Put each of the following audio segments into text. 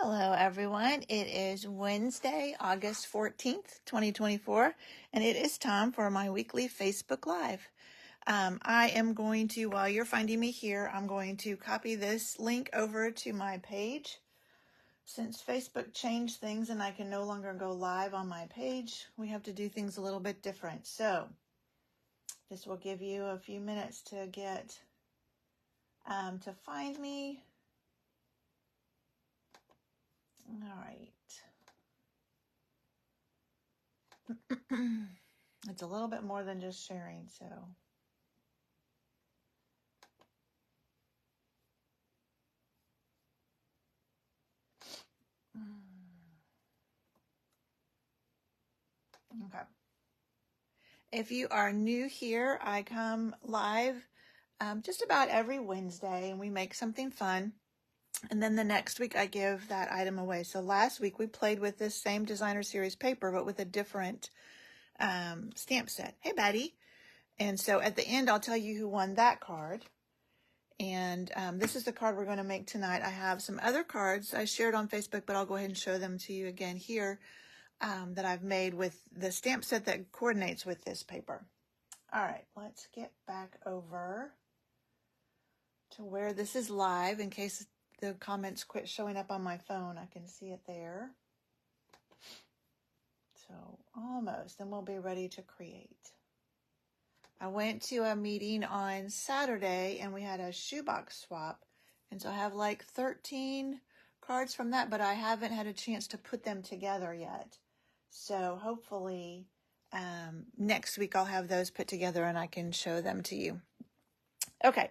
Hello, everyone. It is Wednesday, August 14th, 2024, and it is time for my weekly Facebook Live. I am going to, while you're finding me here, I'm going to copy this link over to my page. Since Facebook changed things and I can no longer go live on my page, we have to do things a little bit different. So this will give you a few minutes to get to find me. All right. It's a little bit more than just sharing, so. Okay. If you are new here, I come live just about every Wednesday and we make something fun. And then the next week I give that item away. So last week we played with this same designer series paper, but with a different stamp set. Hey, Betty. And so at the end, I'll tell you who won that card. And this is the card we're going to make tonight. I have some other cards I shared on Facebook, but I'll go ahead and show them to you again here that I've made with the stamp set that coordinates with this paper. All right, let's get back over to where this is live in case the comments quit showing up on my phone. I can see it there. So almost, then we'll be ready to create. I went to a meeting on Saturday and we had a shoebox swap. And so I have like 13 cards from that, but I haven't had a chance to put them together yet. So hopefully next week I'll have those put together and I can show them to you. Okay,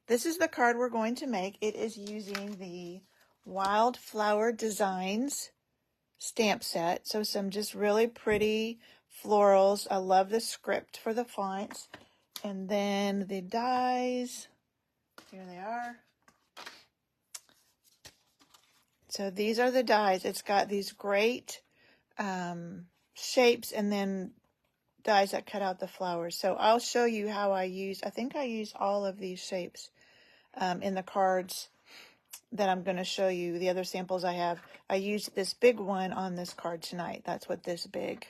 this is the card we're going to make. It is using the Wildflower Designs stamp set. So some just really pretty florals. I love the script for the fonts. And then the dies, here they are. So these are the dies. It's got these great shapes and then dies that cut out the flowers. So I'll show you how I think I use all of these shapes in the cards that I'm going to show you. The other samples I have, I used this big one on this card tonight. That's what this big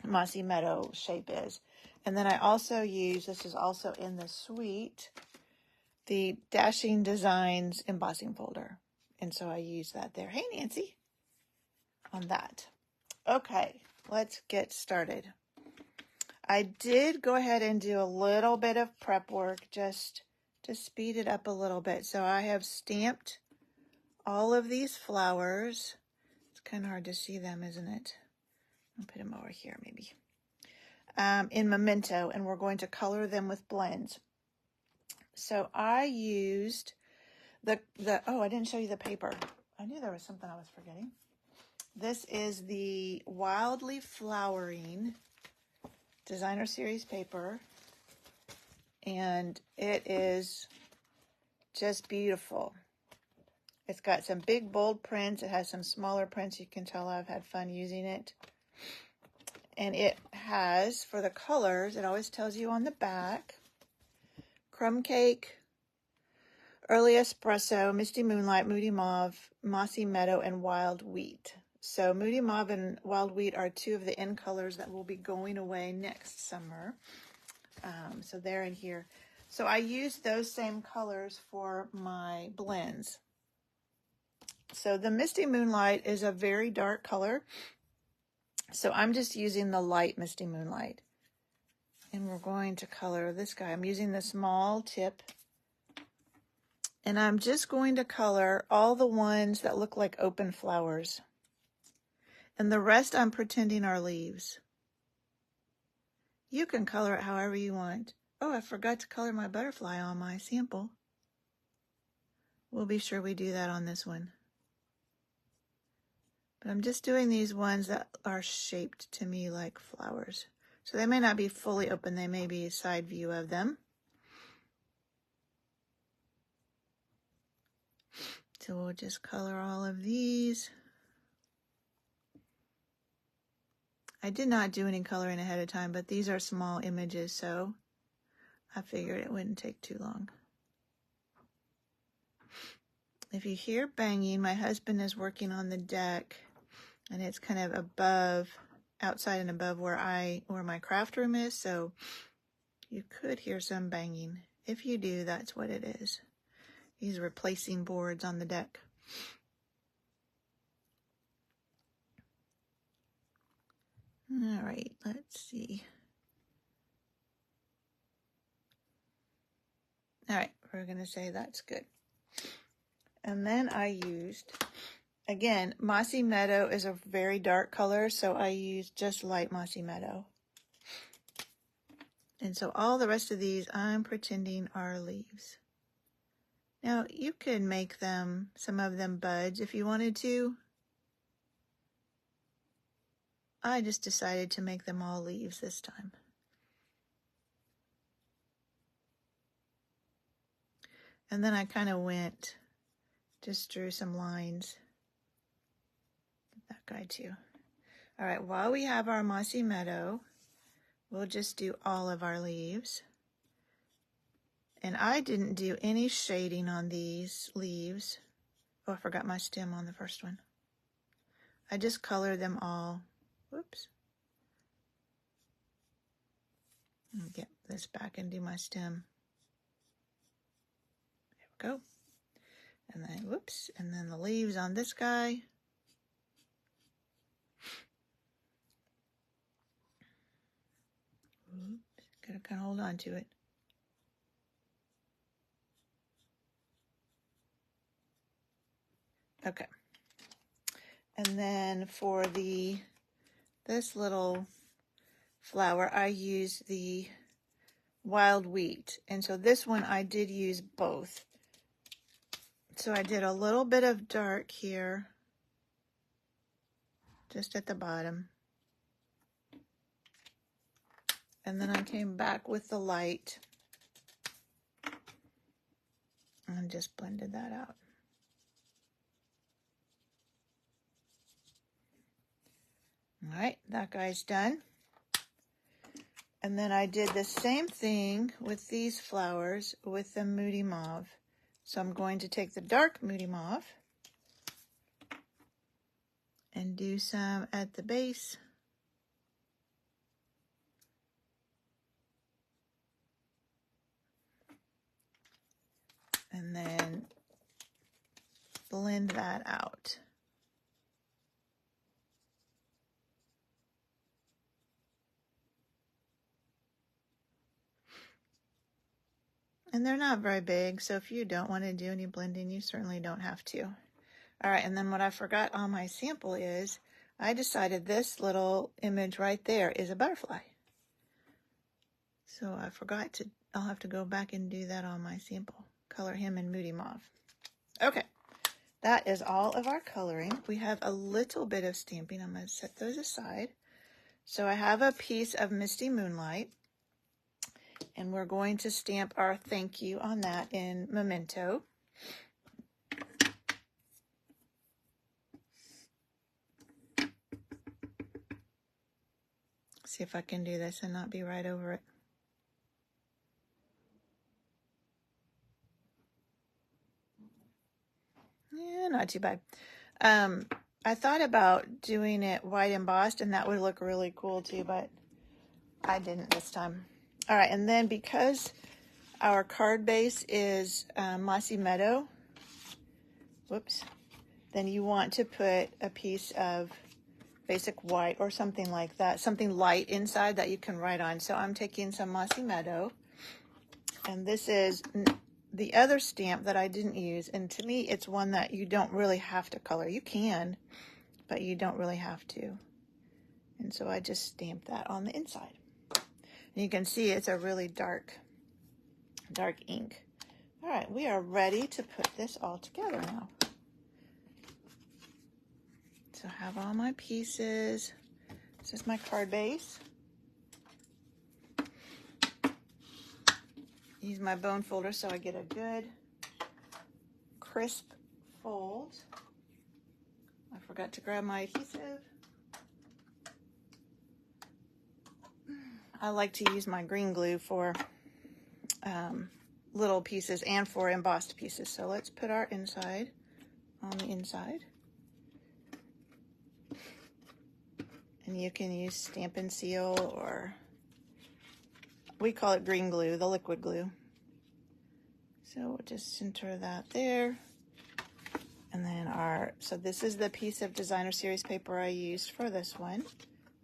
mossy meadow shape is. And then I also use, this is also in the suite, the Dashing Designs embossing folder. And so I use that there. Hey, Nancy, on that. Okay, let's get started. I did go ahead and do a little bit of prep work just to speed it up a little bit. So I have stamped all of these flowers. It's kind of hard to see them, isn't it? I'll put them over here maybe. In Memento, and we're going to color them with blends. So I used oh, I didn't show you the paper. I knew there was something I was forgetting. This is the Wildly Flowering Designer Series paper, and it is just beautiful. It's got some big bold prints. It has some smaller prints. You can tell I've had fun using it. And it has, for the colors, it always tells you on the back, Crumb Cake, Early Espresso, Misty Moonlight, Moody Mauve, Mossy Meadow, and Wild Wheat. So Moody Mauve and Wild Wheat are two of the end colors that will be going away next summer. So they're in here. So I used those same colors for my blends. So the Misty Moonlight is a very dark color. So I'm just using the light Misty Moonlight. And we're going to color this guy. I'm using the small tip. And I'm just going to color all the ones that look like open flowers. And the rest I'm pretending are leaves. You can color it however you want. Oh, I forgot to color my butterfly on my sample. We'll be sure we do that on this one. But I'm just doing these ones that are shaped to me like flowers. So they may not be fully open. They may be a side view of them. So we'll just color all of these. I did not do any coloring ahead of time, but these are small images, so I figured it wouldn't take too long. If you hear banging, my husband is working on the deck, and it's kind of above, outside and above where my craft room is, so you could hear some banging. If you do, that's what it is. He's replacing boards on the deck. All right, let's see. All right, we're going to say that's good. And then I used, again, Mossy Meadow is a very dark color, so I used just light Mossy Meadow. And so all the rest of these I'm pretending are leaves. Now, you could make them, some of them buds if you wanted to. I just decided to make them all leaves this time. And then I kind of just drew some lines. That guy too. All right, while we have our Mossy Meadow, we'll just do all of our leaves. And I didn't do any shading on these leaves. Oh, I forgot my stem on the first one. I just colored them all. Whoops. I'll get this back and do my stem. There we go. And then, whoops, and then the leaves on this guy. Oops, gotta kind of hold on to it. Okay. And then for this little flower, I used the wild wheat. And so this one I did use both. So I did a little bit of dark here, just at the bottom. And then I came back with the light and just blended that out. All right, that guy's done. And then I did the same thing with these flowers with the Moody Mauve. So I'm going to take the dark Moody Mauve and do some at the base. And then blend that out. And they're not very big, so if you don't want to do any blending, you certainly don't have to. All right, and then what I forgot on my sample is, I decided this little image right there is a butterfly. So I forgot to, I'll have to go back and do that on my sample. Color him in Moody Mauve. Okay, that is all of our coloring. We have a little bit of stamping. I'm going to set those aside. So I have a piece of Misty Moonlight. And we're going to stamp our thank you on that in Memento. See if I can do this and not be right over it. Yeah, not too bad. I thought about doing it white embossed, and that would look really cool too, but I didn't this time. All right, and then because our card base is Mossy Meadow, whoops, then you want to put a piece of basic white or something like that, something light inside that you can write on. So I'm taking some Mossy Meadow, and this is the other stamp that I didn't use, and to me it's one that you don't really have to color. You can, but you don't really have to. And so I just stamped that on the inside. And you can see it's a really dark ink. All right, we are ready to put this all together now. So I have all my pieces. This is my card base. Use my bone folder so I get a good crisp fold. I forgot to grab my adhesive. I like to use my green glue for little pieces and for embossed pieces. So let's put our inside. on the inside. And you can use Stampin' Seal, or we call it green glue, the liquid glue. So we'll just center that there. And then so this is the piece of designer series paper I used for this one.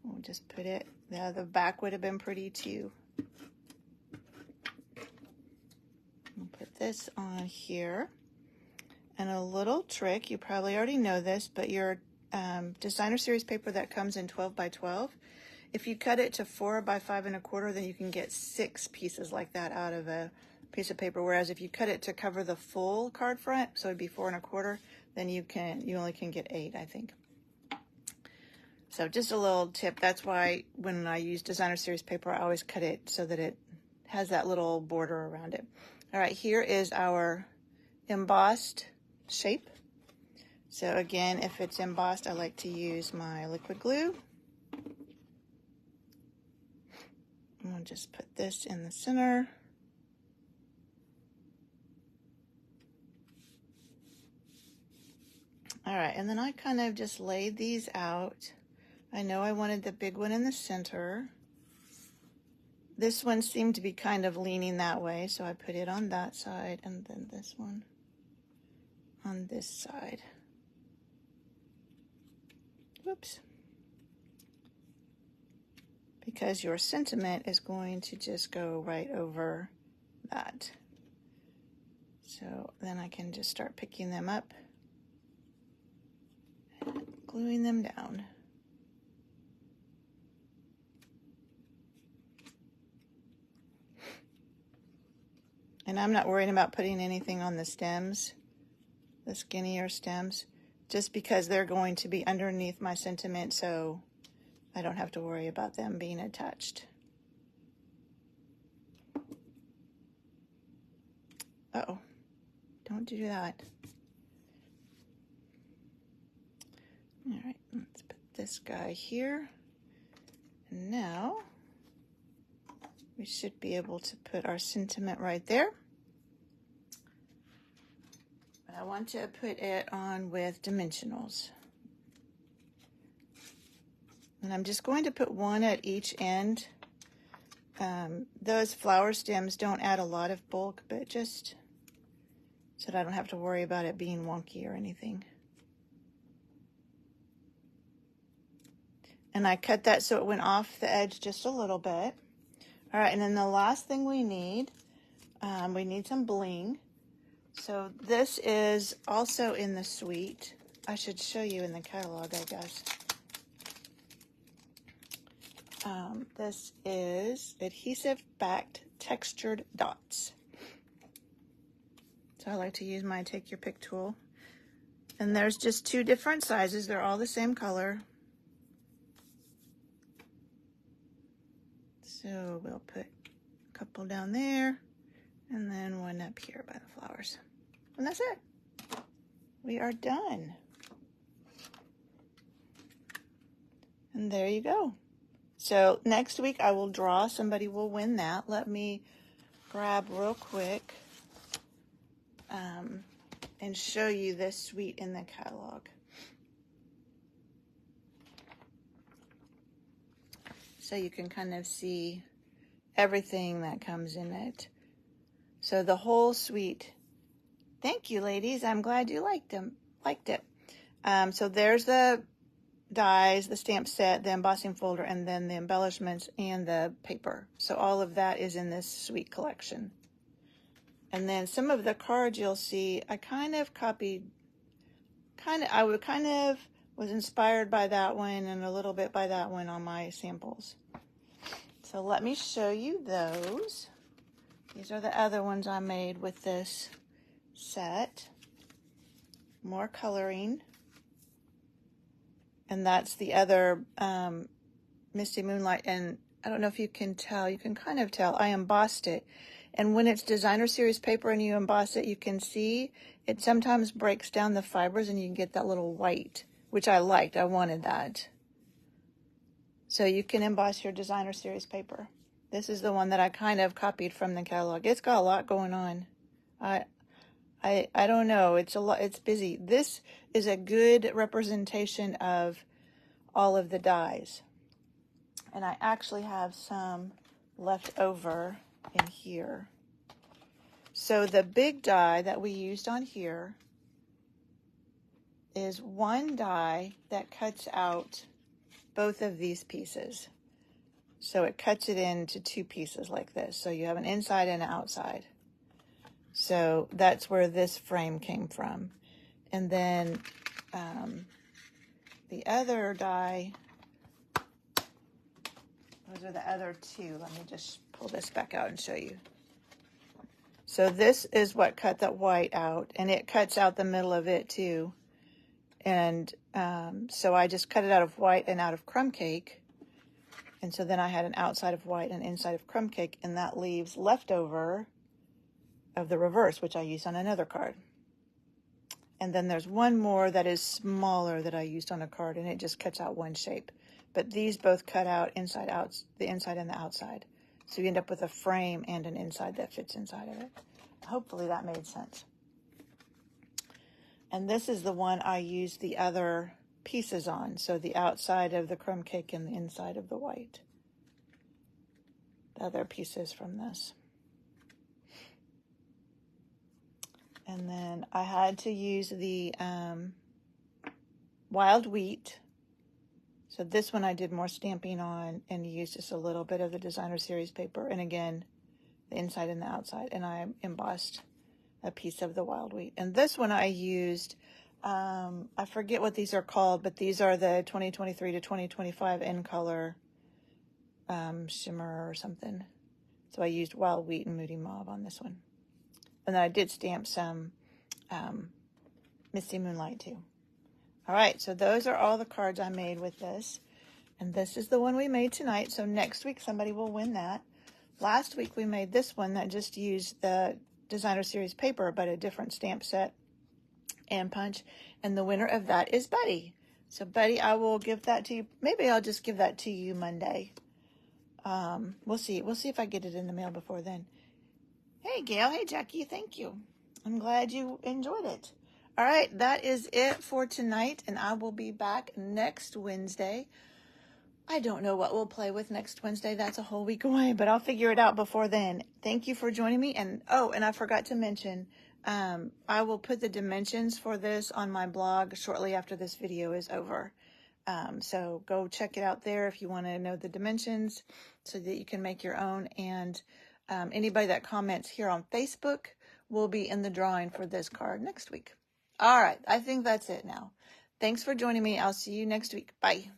We'll just put it, the back would have been pretty too. We'll put this on here. And a little trick, you probably already know this, but your designer series paper that comes in 12 by 12, if you cut it to 4 by 5 1/4, then you can get 6 pieces like that out of a piece of paper. Whereas if you cut it to cover the full card front, so it'd be 4 1/4, then you only can get 8, I think. So just a little tip. That's why when I use designer series paper, I always cut it so that it has that little border around it. All right, here is our embossed shape. So again, if it's embossed, I like to use my liquid glue. And we'll just put this in the center. All right, and then I kind of just laid these out. I know I wanted the big one in the center. This one seemed to be kind of leaning that way, so I put it on that side, and then this one on this side. Whoops. Because your sentiment is going to just go right over that. So then I can just start picking them up and gluing them down. And I'm not worried about putting anything on the stems, the skinnier stems, just because they're going to be underneath my sentiment, so I don't have to worry about them being attached. Uh-oh, don't do that. All right, let's put this guy here. And now we should be able to put our sentiment right there. But I want to put it on with dimensionals. And I'm just going to put one at each end. Those flower stems don't add a lot of bulk, but just so that I don't have to worry about it being wonky or anything. And I cut that so it went off the edge just a little bit. All right, and then the last thing we need some bling. So this is also in the suite. I should show you in the catalog, I guess. This is adhesive-backed textured dots. So I like to use my Take Your Pick tool. And there's just 2 different sizes. They're all the same color. So we'll put a couple down there, and then one up here by the flowers. And that's it. We are done. And there you go. So next week I will draw. Somebody will win that. Let me grab real quick and show you this suite in the catalog. So you can kind of see everything that comes in it. So the whole suite. Thank you, ladies. I'm glad you liked it. So there's the dies, the stamp set, the embossing folder, and then the embellishments and the paper. So all of that is in this suite collection. And then some of the cards you'll see, I kind of copied, I was inspired by that one and a little bit by that one on my samples. So let me show you those. These are the other ones I made with this set. More coloring. And that's the other Misty Moonlight. And I don't know if you can tell, you can kind of tell, I embossed it. And when it's designer series paper and you emboss it, you can see it sometimes breaks down the fibers and you can get that little white, which I liked. I wanted that. So you can emboss your designer series paper. This is the one that I kind of copied from the catalog. It's got a lot going on. I I don't know. It's a lot. It's busy. This is a good representation of all of the dies. And I actually have some left over in here. So the big die that we used on here is one die that cuts out both of these pieces. So it cuts it into two pieces like this. So you have an inside and an outside. So that's where this frame came from. And then the other die, those are the other two. Let me just pull this back out and show you. So this is what cut that white out, and it cuts out the middle of it too. And so I just cut it out of white and out of crumb cake. And so then I had an outside of white and inside of crumb cake, and that leaves leftover of the reverse, which I used on another card. And then there's one more that is smaller that I used on a card, and it just cuts out one shape. But these both cut out inside out, the inside and the outside. So you end up with a frame and an inside that fits inside of it. Hopefully that made sense. And this is the one I used the other pieces on. So the outside of the crumb cake and the inside of the white. The other pieces from this. And then I had to use the wild wheat. So this one I did more stamping on and used just a little bit of the designer series paper. And again, the inside and the outside. And I embossed a piece of the wild wheat. And this one I used, I forget what these are called, but these are the 2023 to 2025 in color shimmer or something. So I used wild wheat and moody mauve on this one. And then I did stamp some Misty Moonlight too. All right, so those are all the cards I made with this. And this is the one we made tonight. So next week, somebody will win that. Last week, we made this one that just used the designer series paper, but a different stamp set and punch. And the winner of that is Buddy. So Buddy, I will give that to you. Maybe I'll just give that to you Monday. We'll see. We'll see if I get it in the mail before then. Hey, Gail. Hey, Jackie. Thank you. I'm glad you enjoyed it. All right, that is it for tonight, and I will be back next Wednesday. I don't know what we'll play with next Wednesday. That's a whole week away, but I'll figure it out before then. Thank you for joining me. And and I forgot to mention, I will put the dimensions for this on my blog shortly after this video is over. So go check it out there if you want to know the dimensions so that you can make your own. And anybody that comments here on Facebook will be in the drawing for this card next week. All right, I think that's it now. Thanks for joining me. I'll see you next week. Bye.